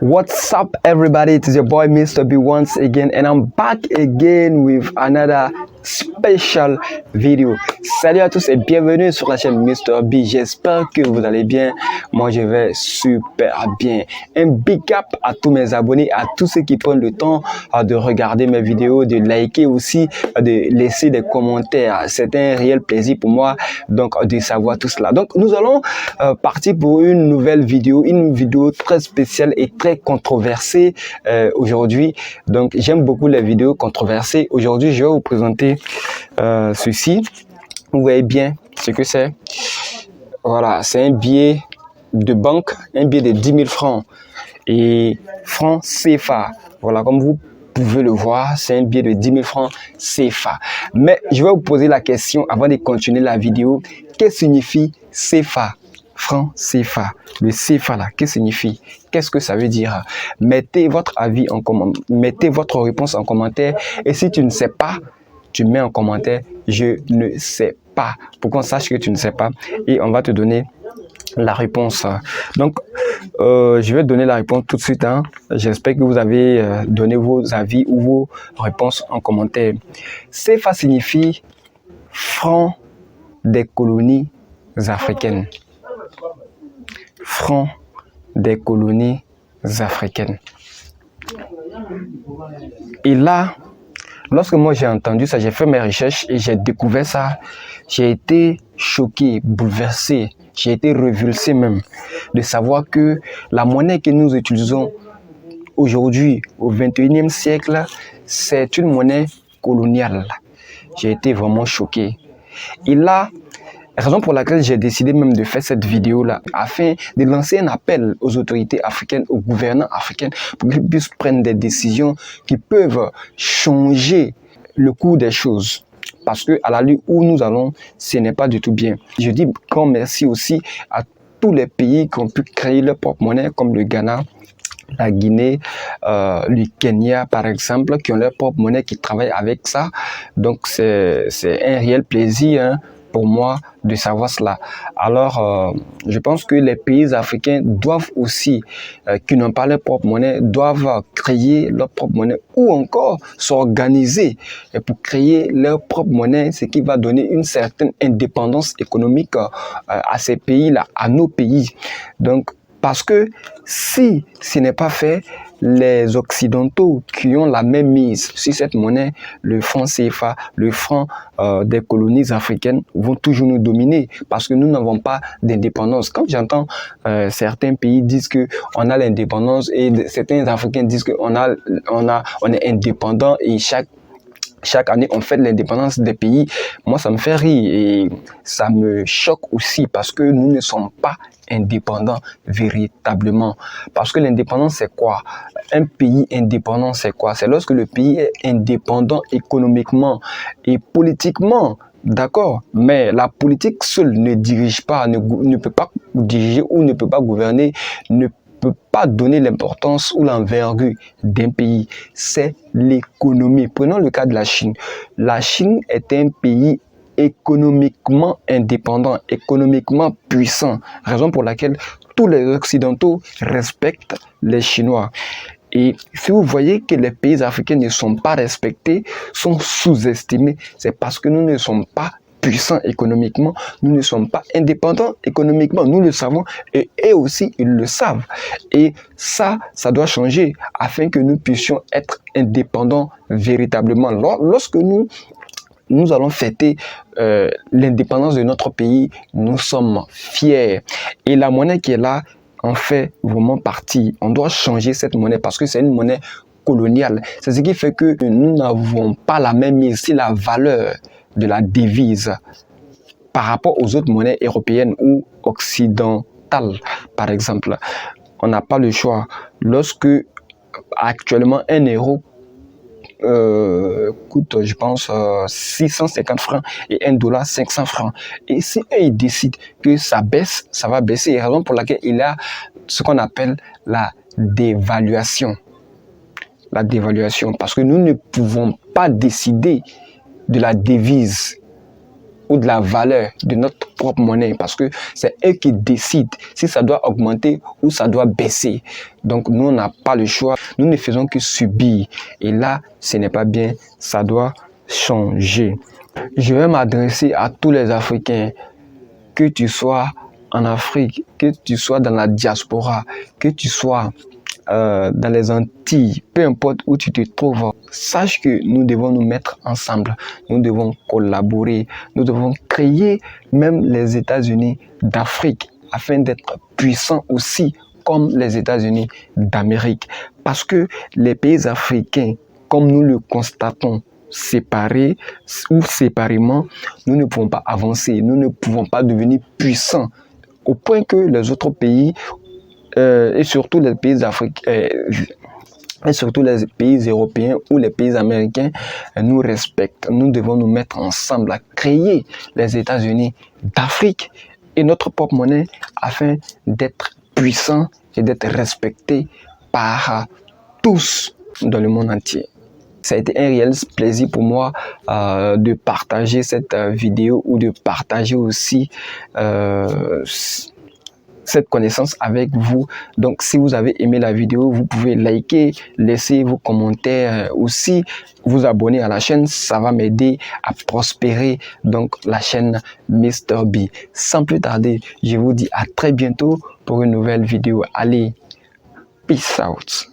What's up, everybody? It is your boy Mr. B once again, and I'm back again with another special video. Salut à tous et bienvenue sur la chaîne Mr. B. J'espère que vous allez bien. Moi, je vais super bien. Un big up à tous mes abonnés, à tous ceux qui prennent le temps de regarder mes vidéos, de liker aussi, de laisser des commentaires. C'est un réel plaisir pour moi donc de savoir tout cela. Donc, nous allons partir pour une nouvelle vidéo, une vidéo très spéciale et très controversée aujourd'hui. Donc, j'aime beaucoup les vidéos controversées. Aujourd'hui, je vais vous présenter ceci. Vous voyez bien ce que c'est. Voilà, c'est un billet de banque, un billet de 10 000 francs et francs CFA. Voilà, comme vous pouvez le voir, c'est un billet de 10 000 francs CFA. Mais je vais vous poser la question avant de continuer la vidéo. Qu'est-ce que signifie CFA? Franc CFA. Le CFA là, qu'est-ce que signifie? Qu'est-ce que ça veut dire? Mettez votre avis en commentaire, mettez votre réponse en commentaire. Et si tu ne sais pas, tu mets en commentaire je ne sais pas, pour qu'on sache que tu ne sais pas, et on va te donner la réponse. Donc je vais donner la réponse tout de suite, hein. J'espère que vous avez donné vos avis ou vos réponses en commentaire. CFA signifie franc des colonies africaines. Franc des colonies africaines. Et là, lorsque moi j'ai entendu ça, j'ai fait mes recherches et j'ai découvert ça, j'ai été choqué, bouleversé, j'ai été révulsé même de savoir que la monnaie que nous utilisons aujourd'hui au 21e siècle, c'est une monnaie coloniale. J'ai été vraiment choqué. Et là, raison pour laquelle j'ai décidé même de faire cette vidéo-là, afin de lancer un appel aux autorités africaines, aux gouvernants africains, pour qu'ils puissent prendre des décisions qui peuvent changer le cours des choses. Parce que à la lutte où nous allons, ce n'est pas du tout bien. Je dis grand merci aussi à tous les pays qui ont pu créer leur propre monnaie, comme le Ghana, la Guinée, le Kenya par exemple, qui ont leur propre monnaie, qui travaillent avec ça. Donc c'est un réel plaisir, hein, pour moi de savoir cela. Alors je pense que les pays africains doivent aussi, qui n'ont pas leur propre monnaie, doivent créer leur propre monnaie ou encore s'organiser pour créer leur propre monnaie, ce qui va donner une certaine indépendance économique à ces pays-là, à nos pays. Donc parce que si ce n'est pas fait, les Occidentaux qui ont la même mise sur cette monnaie, le franc CFA, le franc des colonies africaines, vont toujours nous dominer parce que nous n'avons pas d'indépendance. Quand j'entends certains pays disent qu'on a l'indépendance et certains Africains disent qu'on est indépendant et chaque année, on fait l'indépendance des pays. Moi, ça me fait rire et ça me choque aussi parce que nous ne sommes pas indépendants véritablement. Parce que l'indépendance, c'est quoi? Un pays indépendant, c'est quoi? C'est lorsque le pays est indépendant économiquement et politiquement. D'accord, mais la politique seule ne dirige pas, ne peut pas diriger ou ne peut pas gouverner, ne peut pas donner l'importance ou l'envergure d'un pays. C'est l'économie. Prenons le cas de la Chine. La Chine est un pays économiquement indépendant, économiquement puissant, raison pour laquelle tous les Occidentaux respectent les Chinois. Et si vous voyez que les pays africains ne sont pas respectés, sont sous-estimés, c'est parce que nous ne sommes pas puissants économiquement, nous ne sommes pas indépendants économiquement, nous le savons et eux aussi ils le savent. Et ça doit changer afin que nous puissions être indépendants véritablement. Lorsque nous allons fêter l'indépendance de notre pays, nous sommes fiers. Et la monnaie qui est là en fait vraiment partie. On doit changer cette monnaie parce que c'est une monnaie coloniale. C'est ce qui fait que nous n'avons pas la même mise sur la valeur de la devise par rapport aux autres monnaies européennes ou occidentales, par exemple. On n'a pas le choix. Lorsque actuellement 1 euro coûte, je pense, 650 francs et 1 dollar 500 francs. Et si ils décident que ça baisse, ça va baisser. Raison pour laquelle il y a ce qu'on appelle la dévaluation. La dévaluation, parce que nous ne pouvons pas décider de la devise ou de la valeur de notre propre monnaie, parce que c'est eux qui décident si ça doit augmenter ou ça doit baisser. Donc nous, on n'a pas le choix, nous ne faisons que subir. Et là, ce n'est pas bien, ça doit changer. Je vais m'adresser à tous les Africains, que tu sois en Afrique, que tu sois dans la diaspora, que tu sois dans les Antilles, peu importe où tu te trouves, sache que nous devons nous mettre ensemble, nous devons collaborer, nous devons créer même les États-Unis d'Afrique afin d'être puissants aussi comme les États-Unis d'Amérique. Parce que les pays africains, comme nous le constatons, séparés ou séparément, nous ne pouvons pas avancer, nous ne pouvons pas devenir puissants au point que les autres pays et surtout les pays africains et surtout les pays européens ou les pays américains nous respectent. Nous devons nous mettre ensemble à créer les États-Unis d'Afrique et notre propre monnaie afin d'être puissants et d'être respectés par tous dans le monde entier. Ça a été un réel plaisir pour moi de partager cette vidéo ou de partager aussi cette connaissance avec vous. Donc si vous avez aimé la vidéo, vous pouvez liker, laisser vos commentaires, aussi vous abonner à la chaîne, ça va m'aider à prospérer donc la chaîne Mr B. Sans plus tarder, je vous dis à très bientôt pour une nouvelle vidéo. Allez, peace out.